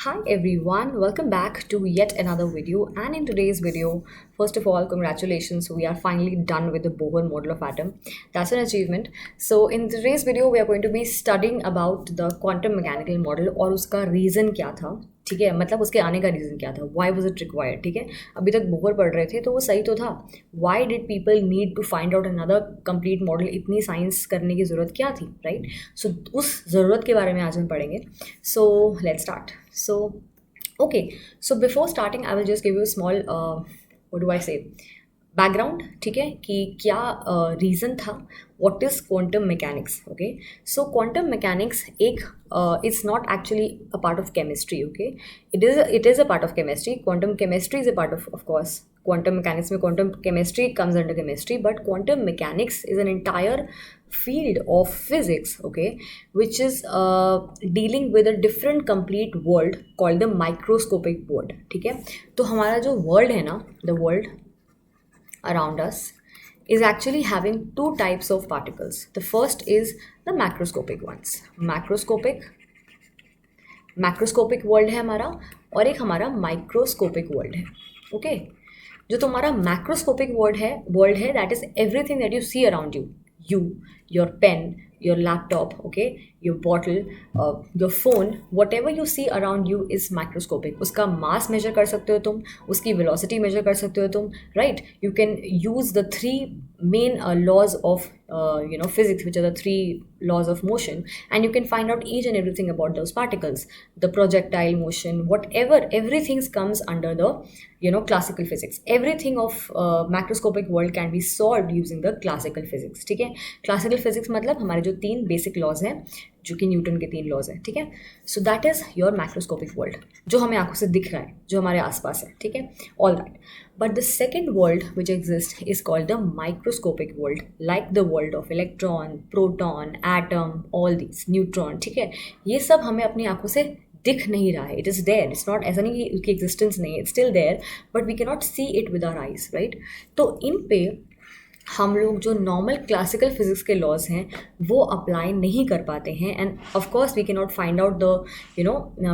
Hi everyone, welcome back to yet another video. And in today's video, first of all, congratulations, we are finally done with the Bohr model of atom. That's an achievement. So in today's video, we are going to be studying about the quantum mechanical model और उसका reason क्या था. ठीक है, मतलब उसके आने का रीज़न क्या था, वाई वॉज इट रिक्वायर्ड. ठीक है, अभी तक बोहर पढ़ रहे थे तो वो सही तो था. Why did people need to find out another complete model, इतनी साइंस करने की ज़रूरत क्या थी, राइट. सो उस ज़रूरत के बारे में आज हम पढ़ेंगे. So let's start. So okay, so before starting I will just give you small what do I से बैकग्राउंड. ठीक है, कि क्या रीज़न था, what is quantum mechanics. Okay, so quantum mechanics एक it's not actually a part of chemistry. Okay, it is a part of chemistry. Quantum chemistry is a part of course, quantum mechanics में quantum chemistry comes under chemistry, but quantum mechanics is an entire field of physics, okay, which is dealing with a different complete world called the microscopic world. ठीक है, तो हमारा जो world है ना, the world around us is actually having two types of particles. The first is the macroscopic ones. Macroscopic world है हमारा, और एक हमारा माइक्रोस्कोपिक वर्ल्ड है. ओके, जो तुम्हारा मैक्रोस्कोपिक वर्ल्ड है that is everything that you see around you, your pen, your laptop, okay, your bottle, your phone, whatever you see around you is microscopic. उसका mass measure कर सकते हो तुम, उसकी velocity measure कर सकते हो तुम, right. You can use the three main laws of physics, which are the three laws of motion, and you can find out each and everything about those particles, the projectile motion, whatever, everything comes under the classical physics. Everything of macroscopic world can be solved using the classical physics. ठीक है, classical physics मतलब हमारे जो तीन basic laws हैं, जो कि Newton के तीन लॉज हैं. ठीक है, so that is your macroscopic world, जो हमें आंखों से दिख रहा है, जो हमारे आसपास है. ठीक है, all that. But the second world which exist is called the microscopic world, like the world of electron, proton, atom, all these, neutron. ठीक है, ये सब हमें अपनी आंखों से दिख नहीं रहा है. It is there, it's not, ऐसा नहीं कि उसकी एग्जिस्टेंस नहीं है, it's still there, but we can not see it with our eyes, right. तो इन पे हम लोग जो नॉर्मल क्लासिकल फिजिक्स के लॉज हैं वो अप्लाई नहीं कर पाते हैं. And of course we can not find out the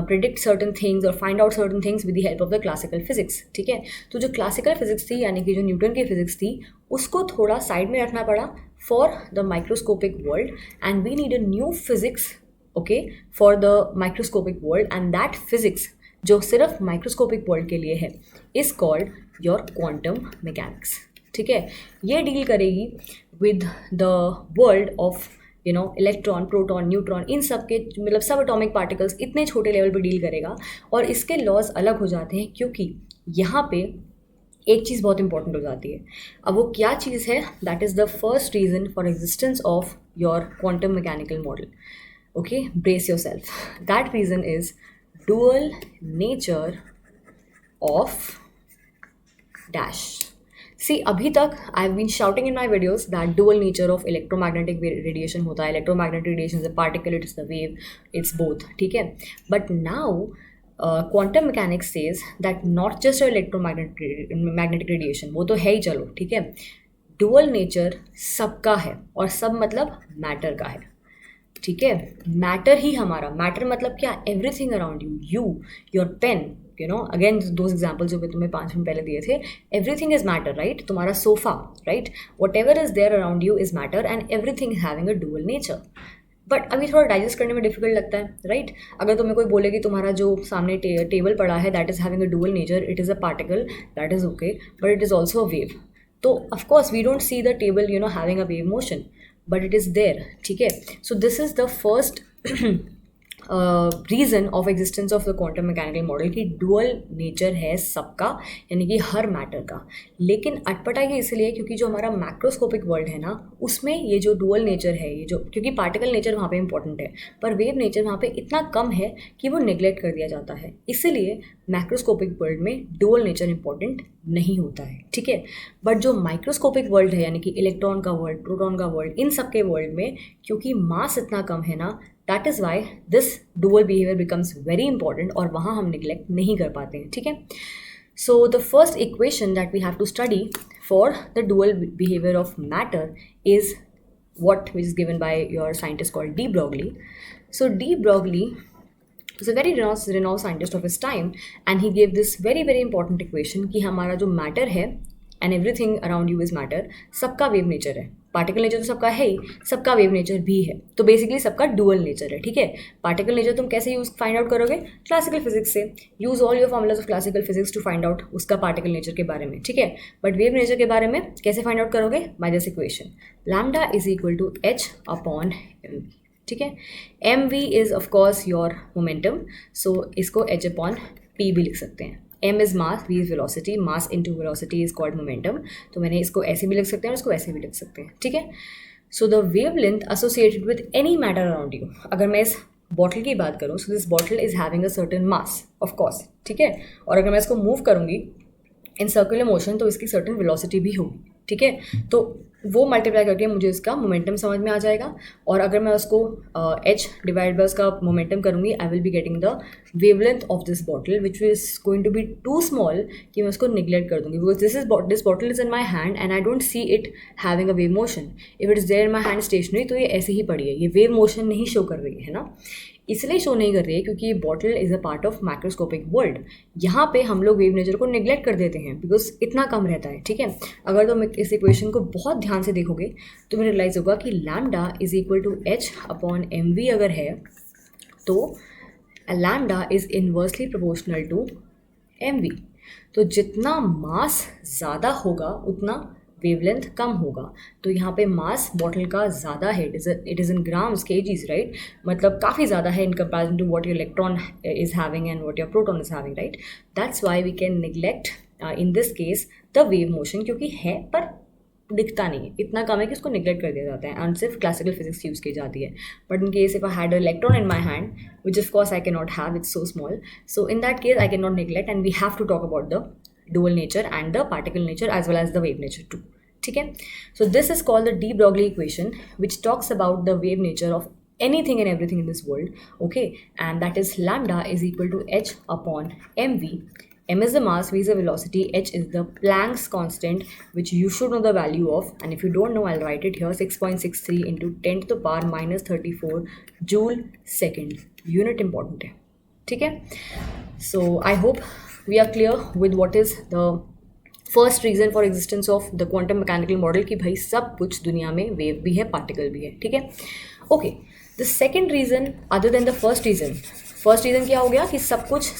predict certain things और find out certain things with the help of the classical physics. ठीक है, तो जो क्लासिकल फिजिक्स थी, यानी कि जो न्यूटन की फिजिक्स थी, उसको थोड़ा साइड में रखना पड़ा for the microscopic world, and we need a new physics, okay, for the microscopic world. And that physics जो सिर्फ माइक्रोस्कोपिक वर्ल्ड के लिए है is called your quantum mechanics. ठीक है, ये डील करेगी with the world of electron, proton, neutron, इन सब के मतलब सब एटॉमिक पार्टिकल्स इतने छोटे लेवल पे डील करेगा. और इसके लॉज अलग हो जाते हैं क्योंकि यहाँ पे एक चीज़ बहुत इंपॉर्टेंट हो जाती है. अब वो क्या चीज़ है, that is the first reason for existence of your quantum mechanical model. Okay, brace yourself. That reason is dual nature of dash. See, अभी तक I have been shouting in my videos that dual nature of electromagnetic radiation होता है. Electromagnetic radiation is a particle, it is the wave, it's both. ठीक है, but now quantum mechanics says that not just electromagnetic radiation, वो तो है ही, चलो ठीक है, डुअल नेचर सबका है, और सब मतलब मैटर का है. ठीक है, मैटर ही हमारा, मैटर मतलब क्या, everything around you, your pen, again those examples जो तुम्हें 5 मिनट पहले दिए थे, एवरीथिंग इज मैटर, राइट. तुम्हारा sofa, right, whatever is there around you is matter, and everything is having a dual nature. But अभी थोड़ा डाइजेस्ट करने में डिफिकल्ट लगता है, राइट. अगर तुम्हें कोई बोले कि तुम्हारा जो सामने टेबल पड़ा है that is having a dual nature, it is a particle, that is okay, but it is also a wave. तो of course we don't see the table having a wave motion, but it is there. ठीक है, so this is the first reason of existence of the quantum mechanical model की dual nature है सबका, यानी कि हर matter का. लेकिन अटपटा ये इसलिए क्योंकि जो हमारा मैक्रोस्कोपिक वर्ल्ड है ना, उसमें ये जो डुअल नेचर है, ये जो, क्योंकि पार्टिकल नेचर वहाँ पे इंपॉर्टेंट है, पर वेव नेचर वहाँ पे इतना कम है कि वो नेग्लेक्ट कर दिया जाता है. इसीलिए मैक्रोस्कोपिक वर्ल्ड में डुअल नेचर इंपॉर्टेंट नहीं होता है. ठीक है, बट जो माइक्रोस्कोपिक वर्ल्ड है, यानी कि इलेक्ट्रॉन का वर्ल्ड, प्रोटॉन का वर्ल्ड, इन सब के वर्ल्ड में क्योंकि मास इतना कम है ना, that is why this dual behaviour becomes very important, और वहाँ हम निगलेक्ट नहीं कर पाते हैं. ठीक है, so the first equation that we have to study for the dual behaviour of matter is what which is given by your scientist called de Broglie. So de Broglie was a very renowned scientist of his time, and he gave this very very important equation कि हमारा जो matter है and everything around you is matter, सबका wave nature है. Particle nature तो सबका है ही, सबका वेव नेचर भी है. तो बेसिकली सबका डुअल नेचर है. ठीक है, पार्टिकल नेचर तुम कैसे यूज फाइंड आउट करोगे? क्लासिकल फिजिक्स से. Use all your formulas of classical physics to find out उसका पार्टिकल नेचर के बारे में. ठीक है, बट वेव नेचर के बारे में कैसे फाइंड आउट करोगे? By this equation, lambda is equal to H upon M. ठीक है, M V is of course your momentum, so इसको एच अपॉन पी भी लिख सकते हैं. m is mass, v is velocity, mass into velocity is called momentum. तो मैंने इसको ऐसे भी लिख सकते हैं और इसको ऐसे भी लिख सकते हैं. ठीक है, so the wave length associated with any matter around you. अगर मैं इस बॉटल की बात करूँ, so this bottle is having a certain mass of course. ठीक है, और अगर मैं इसको मूव करूँगी इन सर्कुलर मोशन तो इसकी सर्टेन वेलोसिटी भी होगी. ठीक है, तो वो मल्टीप्लाई करके मुझे इसका मोमेंटम समझ में आ जाएगा. और अगर मैं उसको h डिवाइड बाय उसका मोमेंटम करूँगी, I will be getting the wavelength of this bottle which is going to be too small कि मैं उसको निगलेक्ट कर दूँगी. Because this bottle is in my hand and I don't see it having a wave motion. If it is there in my hand stationary, तो ये ऐसे ही पड़ी है, ये वेव मोशन नहीं शो कर रही है ना. इसलिए शो नहीं कर रही है क्योंकि ये bottle is a part of macroscopic world. यहाँ पे हम लोग वेव नेचर को निगलेक्ट कर देते हैं बिकॉज इतना कम रहता है. ठीक है, अगर तुम इस इक्वेशन को बहुत ध्यान से देखोगे तो तुम्हें रियलाइज होगा कि lambda is equal to H upon m v अगर है तो lambda is inversely proportional to m v. तो जितना मास ज़्यादा होगा उतना वेवलेंथ कम होगा. तो यहाँ पे मास बॉटल का ज़्यादा है, it is in grams KGs, right. मतलब काफ़ी ज़्यादा है in comparison to what your electron is having and what your proton is having, right. That's why we can neglect in this case the wave motion, क्योंकि है पर दिखता नहीं है, इतना कम है कि उसको निगलेक्ट कर दिया जाता है एंड सिर्फ क्लासिकल फिजिक्स यूज़ की जाती है. But in case if I had a electron in my hand which of course I can not have, it's so small, so in that case I can not neglect and we have to talk about the dual nature and the particle nature as well as the wave nature too. ठीक है, so this is called the de Broglie equation which talks about the wave nature of anything and everything in this world. Okay, and that is lambda is equal to h upon mv. M is the mass, v is the velocity, h is the Planck's constant which you should know the value of, and if you don't know I'll write it here, 6.63 into 10 to the power minus 34 joule second. Unit important है. ठीक है, so I hope we are clear with what is the first reason for existence of the quantum mechanical model कि भाई सब कुछ दुनिया में wave भी है, पार्टिकल भी है. ठीक है, okay. The second reason other than the first reason क्या हो गया कि सब कुछ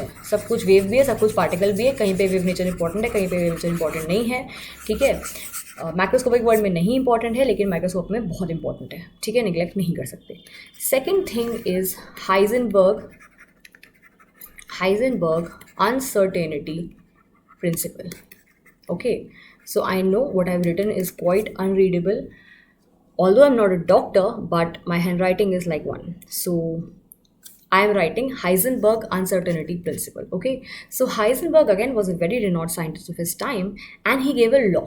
है, सब कुछ वेव भी है, सब कुछ पार्टिकल भी है. कहीं पे वेव नेचर इंपॉर्टेंट है, कहीं पे वेव नेचर इंपॉर्टेंट नहीं है. ठीक है, माइक्रोस्कोपिक वर्ल्ड में नहीं इंपॉर्टेंट है लेकिन माइक्रोस्कोप में बहुत इंपॉर्टेंट है. ठीक है, निगलेक्ट नहीं कर सकते. Second thing is Heisenberg uncertainty principle. Okay, so I know what I've written is quite unreadable. Although I'm not a doctor, but my handwriting is like one. So I am writing Heisenberg uncertainty principle. Okay, so Heisenberg again was a very renowned scientist of his time, and he gave a law.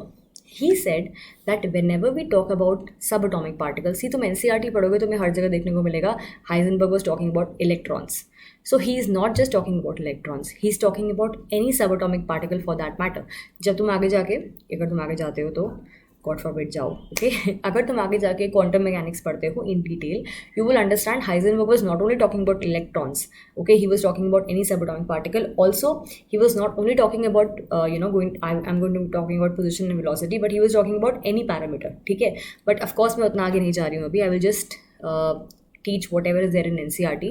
He said that whenever we talk about subatomic particles, see तुम NCERT पढ़ोगे तो तुम्हें हर जगह देखने को मिलेगा Heisenberg was talking about electrons. So he is not just talking about electrons, he is talking about any subatomic particle for that matter. जब तुम आगे जाके, अगर तुम आगे जाते हो तो गॉड फॉरबिड जाओ, ओके. अगर तुम आगे जाके क्वांटम मैकेनिक्स पढ़ते हो in detail, you will understand Heisenberg was not only talking about electrons, okay, he was talking about any subatomic particle. Also he was not only talking about I am going to talking about position and velocity, but he was talking about any parameter. ठीक है, but of course मैं उतना आगे नहीं जा रही हूँ अभी. I will just teach whatever is there in NCERT,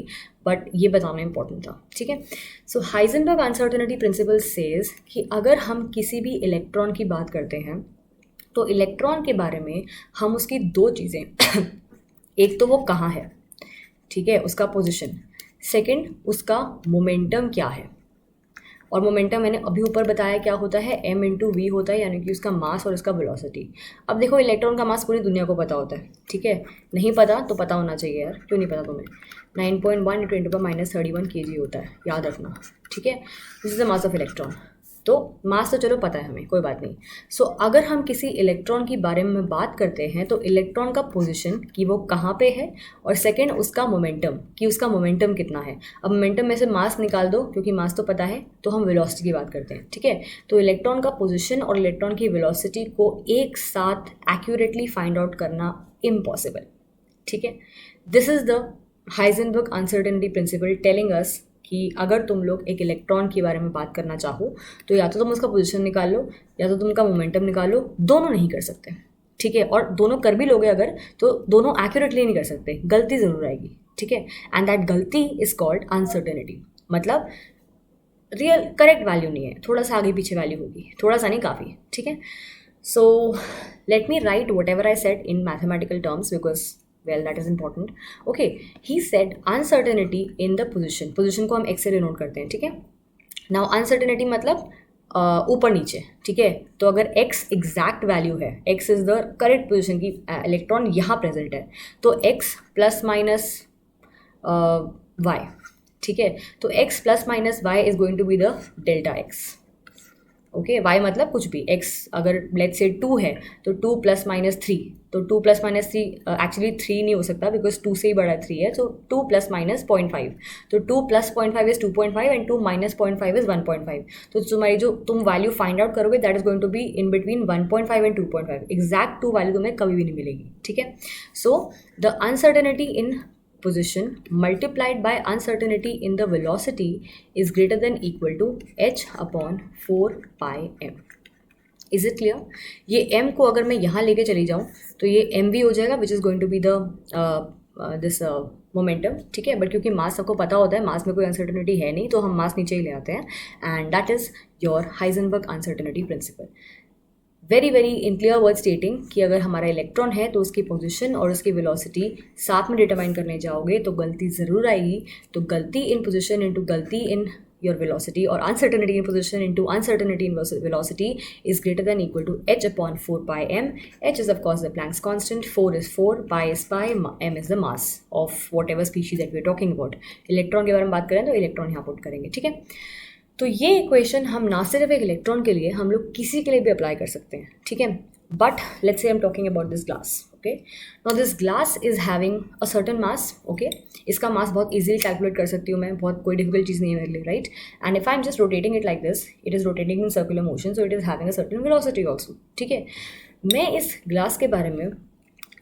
but ये बताना इंपॉर्टेंट था. ठीक है, so Heisenberg uncertainty principle says कि अगर हम किसी भी इलेक्ट्रॉन की बात करते हैं तो इलेक्ट्रॉन के बारे में हम उसकी दो चीज़ें एक तो वो कहाँ है, ठीक है, उसका पोजीशन. सेकंड, उसका मोमेंटम क्या है. और मोमेंटम मैंने अभी ऊपर बताया क्या होता है, m इंटू वी होता है, यानी कि उसका मास और उसका वेलोसिटी. अब देखो इलेक्ट्रॉन का मास पूरी दुनिया को पता होता है. ठीक है, नहीं पता तो पता होना चाहिए यार, क्यों नहीं पता तुम्हें. 9.1 × 10⁻³ kg होता है, याद रखना. ठीक है, this is the mass of electron. तो मास तो चलो पता है हमें, कोई बात नहीं. सो अगर हम किसी इलेक्ट्रॉन के बारे में बात करते हैं तो इलेक्ट्रॉन का पोजीशन कि वो कहाँ पे है, और सेकंड उसका मोमेंटम कि उसका मोमेंटम कितना है. अब मोमेंटम में से मास निकाल दो क्योंकि मास तो पता है, तो हम वेलोसिटी की बात करते हैं. ठीक है, तो इलेक्ट्रॉन का पोजीशन और इलेक्ट्रॉन की वेलोसिटी को एक साथ एक्यूरेटली फाइंड आउट करना इम्पॉसिबल. ठीक है, this is the Heisenberg uncertainty principal telling us कि अगर तुम लोग एक इलेक्ट्रॉन के बारे में बात करना चाहो तो या तो तुम उसका पोजीशन निकाल लो या तो तुम उसका मोमेंटम निकाल लो, दोनों नहीं कर सकते, ठीक है। और दोनों कर भी लोगे अगर तो दोनों एक्यूरेटली नहीं कर सकते, गलती ज़रूर आएगी, ठीक है। एंड दैट गलती इज कॉल्ड अनसर्टेनिटी। मतलब रियल करेक्ट वैल्यू नहीं है, थोड़ा सा आगे पीछे वैल्यू होगी, थोड़ा सा नहीं काफ़ी, ठीक है। So let me right what ever I said in mathematical terms because well that is important. Okay, he said uncertainty in the position, position को हम एक्स से डिनोट करते हैं, ठीक है। नाउ अनसर्टेनिटी मतलब ऊपर नीचे, ठीक है। तो अगर x एग्जैक्ट वैल्यू है, x is the correct position की इलेक्ट्रॉन यहाँ प्रेजेंट है, तो x प्लस माइनस वाई, ठीक है। तो x plus minus y is going to be the delta x। Okay, y मतलब कुछ भी, x अगर लेट्स से 2 है तो 2 प्लस माइनस 3, तो 2 प्लस माइनस 3 एक्चुअली 3 नहीं हो सकता बिकॉज 2 से ही बड़ा 3 है, तो 2 प्लस माइनस 0.5, तो 2 plus 0.5 is 2.5 and 2 minus 0.5 is 1.5। तो तुम्हारी जो तुम वैल्यू फाइंड आउट करोगे that is going to be in between 1.5 and 2.5, exact 2 value तुम्हें कभी भी नहीं मिलेगी, ठीक है। So the uncertainty in position multiplied by uncertainty in the velocity is greater than equal to h upon 4 pi m. Is it clear? ये m को अगर मैं यहाँ लेके चली जाऊँ तो ये mv हो जाएगा which is going to be the this momentum, ठीक है। बट क्योंकि मास सबको पता होता है, मास में कोई अनसर्टेनिटी है नहीं, तो हम मास नीचे ही ले आते हैं and that is your Heisenberg uncertainty principal. Very very in clear word स्टेटिंग कि अगर हमारा इलेक्ट्रॉन है तो उसकी पोजीशन और उसकी वेलोसिटी साथ में डिटरमाइन करने जाओगे तो गलती ज़रूर आएगी। तो गलती इन पोजीशन इनटू गलती इन योर वेलोसिटी और uncertainty in position into uncertainty in velocity is greater than equal to h upon 4 pi m। h is of course the Planck's constant, 4 is 4, pi is pi, m is the mass of whatever species that we are talking about. Electron के बारे में बात करें तो electron यहाँ put करेंगे, ठीक है। तो ये इक्वेशन हम ना सिर्फ एक इलेक्ट्रॉन के लिए, हम लोग किसी के लिए भी अप्लाई कर सकते हैं, ठीक है। But let's say I am talking about this glass, okay. Now this glass is having a certain mass, okay. इसका मास बहुत इजीली कैलकुलेट कर सकती हूँ मैं, बहुत कोई डिफिकल्ट चीज़ नहीं है मेरे लिए, right. And if I am just rotating it like this, it is rotating in circular motion, so it is having a certain velocity also, ठीक है। मैं इस ग्लास के बारे में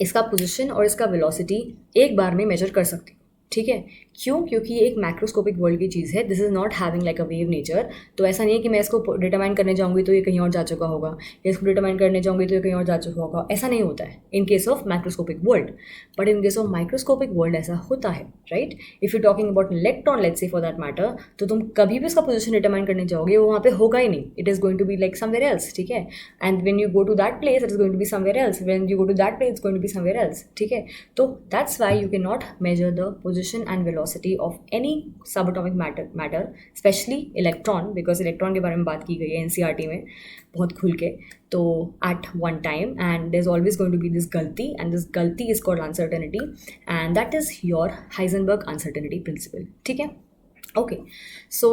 इसका पोजिशन और इसका वेलोसिटी एक बार में मेजर कर सकती हूँ, ठीक है। क्यों? क्योंकि ये एक मैक्रोस्कोपिक वर्ल्ड की चीज़ है, this is not having like a wave nature. तो ऐसा नहीं है कि मैं इसको डिटरमाइन करने जाऊँगी तो ये कहीं और जा चुका होगा, या इसको डिटरमाइन करने जाऊँगी तो ये कहीं और जा चुका होगा, ऐसा नहीं होता है in case of macroscopic world. But in case of microscopic world ऐसा होता है, right. If you talking about electron let's say for that matter, तो तुम कभी भी उसका पोजिशन डिटरमाइन करने जाओगे वो वहाँ पे होगा ही नहीं, it is going to be like somewhere else, ठीक है। And when you go to that place it is going to be somewhere else, when you go to that place it's going to be somewhere else, ठीक है। तो that's why you can not measure the position and velocity of any subatomic matter specially electron, because electron के बारे में बात की गई है एनसीईआरटी में बहुत खुल के। तो at one time and there is always going to be this गलती एंड दिस गलती is called uncertainty and that is your Heisenberg uncertainty principle, ठीक है। ओके, सो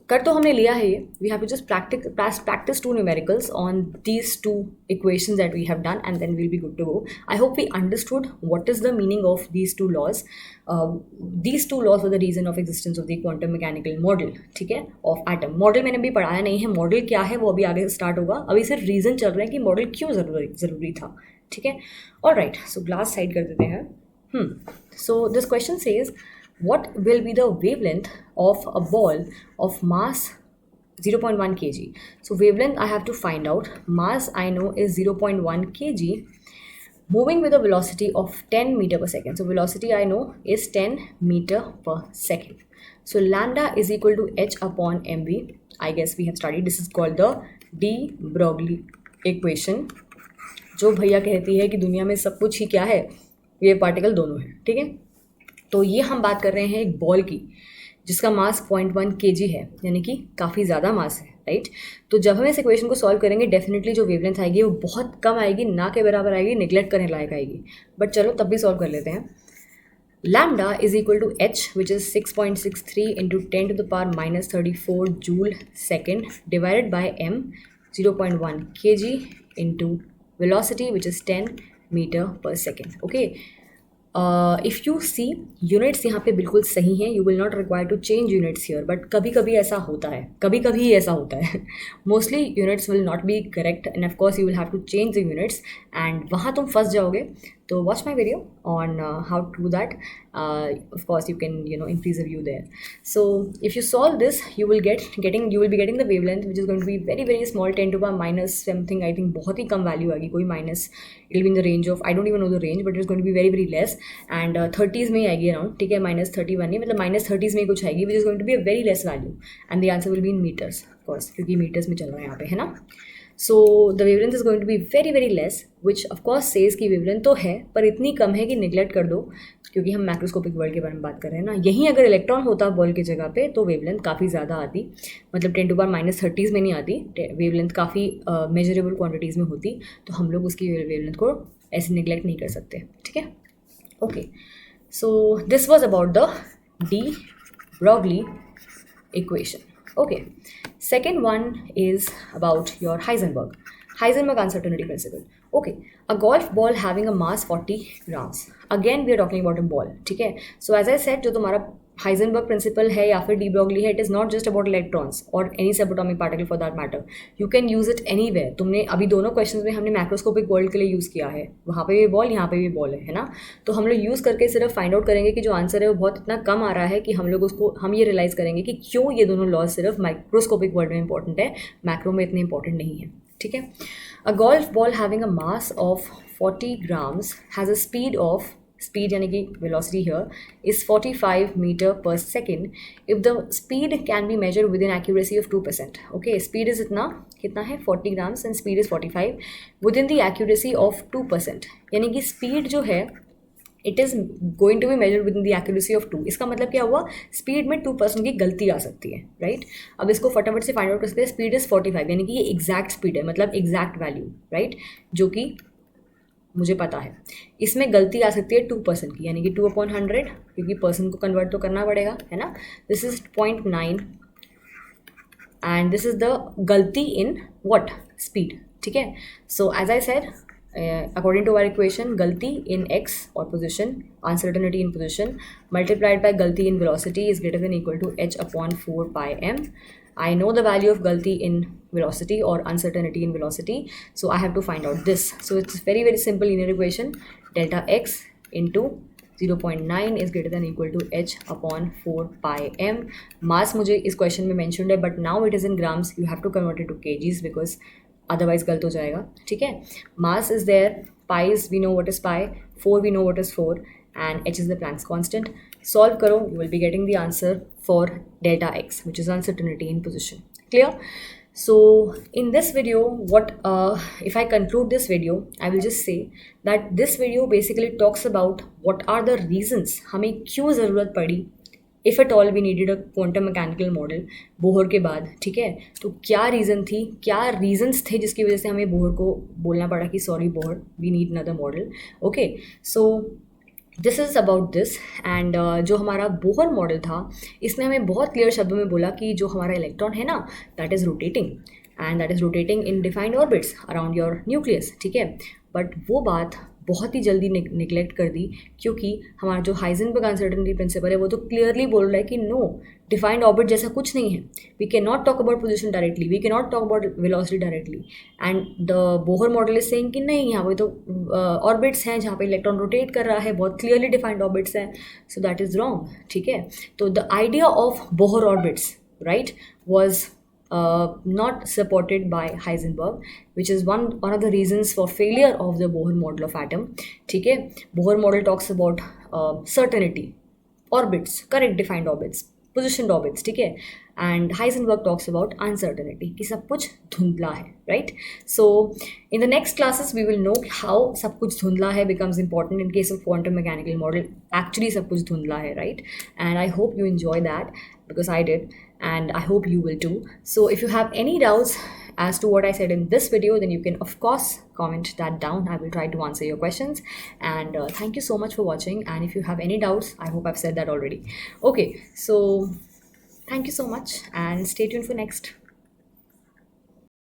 कर तो हमने लिया है ये, we have to just practice two numericals on these two equations that we have done and then we'll be good to go. I hope we understood what is the meaning of these two laws. These two laws were the reason of existence of the quantum mechanical model, ठीक है, of atom. Model मैंने अभी पढ़ाया नहीं है, model क्या है वो अभी आगे स्टार्ट होगा, अभी सिर्फ रीज़न चल रहा है कि मॉडल क्यों ज़रूरी था, ठीक है। ऑलराइट, सो ग्लास साइड कर देते हैं। So this question says what will be the wavelength of a ball of mass 0.1 kg. So wavelength I have to find out, mass I know is 0.1 kg, moving with a velocity of 10 meter per second. So velocity I know is 10 meter per second. So lambda is equal to h upon mv. I guess we have studied, this is called the de Broglie equation, जो भैया कहती है कि दुनिया में सब कुछ ही क्या है, ये पार्टिकल दोनों है, ठीक है। तो ये हम बात कर रहे हैं एक बॉल की जिसका मास 0.1 kg है, यानी कि काफ़ी ज़्यादा मास है, राइट। तो जब हम इस इक्वेशन को सॉल्व करेंगे डेफिनेटली जो वेवलेंथ आएगी वो बहुत कम आएगी, ना के बराबर आएगी, निगलेक्ट करने लायक आएगी, बट चलो तब भी सॉल्व कर लेते हैं। Lambda is equal to h which is 6.63 into 10 to the power minus 34 joule second divided by m 0.1 kg into velocity which is 10 metre per second, okay. If you see units यहाँ पे बिल्कुल सही हैं, you will not require to change units here, but कभी कभी ऐसा होता है, कभी कभी ऐसा होता है mostly units will not be correct and of course you will have to change the units and वहाँ तुम फंस जाओगे। तो watch my video on how to do that. Of course you can increase the view there. So if you solve this, you will be getting the wavelength which is going to be very very small, 10 to the minus something. I think बहुत ही कम value आएगी, कोई minus, it will be in the range of, I don't even know the range, but it is going to be very very less and 30s में ही आएगी around, ठीक है, -31 नहीं, मतलब -30s में ही कुछ आएगी, which is going to be a very less value and the answer will be in metres of course, क्योंकि मीटर्स में चल रहा है यहाँ पे, है ना. So the wavelength is going to be very very less, which of course says की वेवलेंथ तो है पर इतनी कम है कि निगलेक्ट कर दो, क्योंकि हम मैक्रोस्कोपिक वर्ल्ड के बारे में बात कर रहे हैं ना. यहीं अगर इलेक्ट्रॉन होता बॉल की जगह पे तो वेवलेंथ काफ़ी ज़्यादा आती, मतलब 10 to the -30s में नहीं आती, वेवलेंथ काफ़ी मेजरेबल क्वांटिटीज़ में होती, तो हम लोग उसकी वेवलेंथ को ऐसे निगलेक्ट नहीं कर सकते, ठीक है. Okay, so this was about the de Broglie equation. Okay, second one is about your Heisenberg uncertainty principle. Okay, a golf ball having a mass 40 grams. Again, we are talking about a ball. ठीक है. So as I said, जो तुम्हारा Heisenberg principal है या फिर de Broglie है, it is not just about electrons और any subatomic particle for that matter. You can use it anywhere. तुमने अभी दोनों क्वेश्चंस में हमने मैक्रोस्कोपिक वर्ल्ड के लिए यूज़ किया है, वहाँ पे भी बॉल, यहाँ पे भी बॉल है ना. तो हम लोग यूज़ करके सिर्फ फाइंड आउट करेंगे कि जो आंसर है वो बहुत इतना कम आ रहा है कि हम लोग उसको हम ये रियलाइज़ करेंगे कि क्यों ये दोनों लॉज सिर्फ माइक्रोस्कोपिक वर्ल्ड में इंपॉर्टेंट है, मैक्रो में इतने इंपॉर्टेंट नहीं है, ठीक है. अ golf ball having a mass of 40 grams has a speed यानी कि velocity here is 45 meter per second if the speed can be measured within accuracy of 2%. Okay, speed is कितना है 40 grams and speed is 45 within the accuracy of 2%. यानी कि speed जो है it is going to be measured within the accuracy of 2. इसका मतलब क्या हुआ, स्पीड में 2% की गलती आ सकती है, राइट. अब इसको फटाफट से फाइंड आउट कर सकते हैं. स्पीड इज़ 45 यानी कि ये एग्जैक्ट स्पीड है, मतलब एग्जैक्ट वैल्यू, राइट, जो कि मुझे पता है. इसमें गलती आ सकती है 2% की, यानी कि 2/100, क्योंकि पर्सन को कन्वर्ट तो करना पड़ेगा, है ना. This is 0.9 and this is the गलती इन व्हाट, स्पीड, ठीक है. So as I said, according to our equation, galti in x or position, uncertainty in position multiplied by galti in velocity is greater than equal to h/4 pi m. I know the value of galti in velocity or uncertainty in velocity, so I have to find out this. So it's very very simple linear equation. Delta x into 0.9 is greater than equal to h/4 pi m. Mass मुझे इस question में mentioned है, but now it is in grams. You have to convert it to kgs because otherwise गलत हो जाएगा, ठीक है. Mass is there, pi's we know what is pi, 4 we know what is 4 and h is the Planck's constant. Solve करो, you will be getting the answer for delta x which is uncertainty in position. Clear? So in this video, if I conclude this video, I will just say that this video basically talks about what are the reasons हमें क्यों ज़रूरत पड़ी, if at all we needed a quantum mechanical model Bohr के बाद, ठीक है. तो क्या रीज़न थी, क्या रीजंस थे जिसकी वजह से हमें बोहर को बोलना पड़ा कि sorry Bohr, we need another model. Okay, so this is about this. And जो हमारा बोहर मॉडल था, इसने हमें बहुत क्लियर शब्दों में बोला कि जो हमारा इलेक्ट्रॉन है ना, that is rotating and that is rotating in defined orbits around your nucleus, ठीक है. बट वो बात बहुत ही जल्दी निगलेक्ट कर दी, क्योंकि हमारा जो हाइजेनबर्ग अनसर्टेनिटी प्रिंसिपल है वो तो क्लियरली बोल रहा है कि नो, डिफाइंड ऑर्बिट जैसा कुछ नहीं है. We can not talk about position directly, we can not talk about velocity directly. And the Bohr model is saying कि नहीं, यहाँ पे तो ऑर्बिट्स हैं जहाँ पे इलेक्ट्रॉन रोटेट कर रहा है, बहुत क्लियरली डिफाइंड ऑर्बिट्स हैं. सो दैट इज़ रॉन्ग, ठीक है. तो the idea of Bohr orbits, right, was not supported by Heisenberg, which is one of the reasons for failure of the Bohr model of atom. ठीक है, Bohr model talks about certainty, orbits, correct defined orbits, positioned orbits, ठीक है. And Heisenberg talks about uncertainty, कि सब कुछ धुंधला है, right? So in the next classes we will know how सब कुछ धुंधला है becomes important in case of quantum mechanical model. Actually सब कुछ धुंधला है, right? And I hope you enjoy that because I did, and I hope you will too. So if you have any doubts as to what I said in this video, then you can of course comment that down. I will try to answer your questions. And thank you so much for watching. And if you have any doubts, I hope I've said that already. Okay, so thank you so much and stay tuned for next.